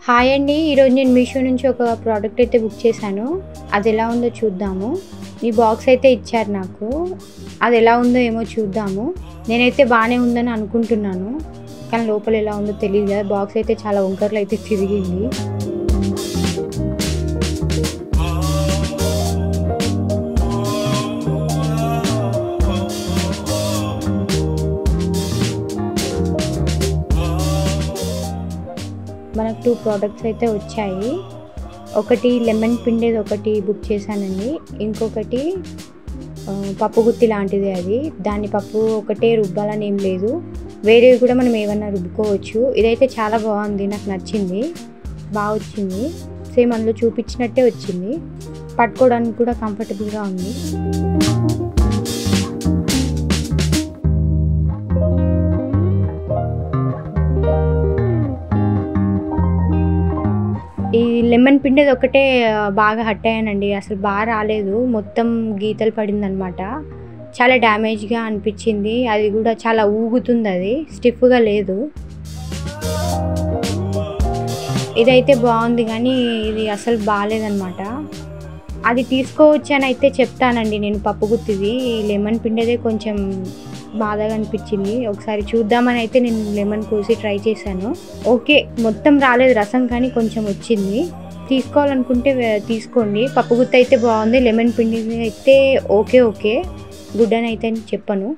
Hi అండి. ఈరోజు నేను మీషో నుంచి ఒక ప్రోడక్ట్ అయితే బుక్ చేశాను. అది ఎలా ఉందో చూద్దాము. ఈ బాక్స్ అయితే ఇచ్చారు నాకు. అది ఎలా ఉందో ఏమో చూద్దాము. నేనైతే బాగానే ఉందని అనుకుంటున్నాను, కానీ లోపల ఎలా ఉందో తెలియదు కదా. బాక్స్ అయితే చాలా వంకర్లు అయితే తిరిగింది. మనకు 2 ప్రోడక్ట్స్ అయితే వచ్చాయి. ఒకటి లెమన్ పిండేది ఒకటి బుక్ చేశానండి. ఇంకొకటి పప్పు గుత్తి లాంటిది. అది దాని పప్పు ఒకటే రుబ్బాలని ఏం లేదు, వేరేవి కూడా మనం ఏమన్నా రుబ్బుకోవచ్చు. ఇదైతే చాలా బాగుంది, నాకు నచ్చింది, బాగా వచ్చింది. సేమ్ అందులో చూపించినట్టే వచ్చింది. పట్టుకోవడానికి కూడా కంఫర్టబుల్గా ఉంది. ఈ లెమన్ పిండేది ఒకటే బాగా హట్ అయ్యానండి. అసలు బాగా రాలేదు, మొత్తం గీతలు పడిందనమాట. చాలా డ్యామేజ్గా అనిపించింది. అది కూడా చాలా ఊగుతుంది, అది స్టిఫ్గా లేదు. ఇదైతే బాగుంది, కానీ ఇది అసలు బాగాలేదనమాట. అది తీసుకోవచ్చు అని అయితే చెప్తానండి నేను, పప్పు గుత్తిది. ఈ లెమన్ పిండేదే కొంచెం బాధగా అనిపించింది. ఒకసారి చూద్దామని అయితే నేను లెమన్ కోసి ట్రై చేశాను. ఓకే, మొత్తం రాలేదు రసం, కానీ కొంచెం వచ్చింది. తీసుకోవాలనుకుంటే తీసుకోండి. పప్పు గుత్తి అయితే బాగుంది. లెమన్ పిండి అయితే ఓకే గుడ్ అని అయితే చెప్పను.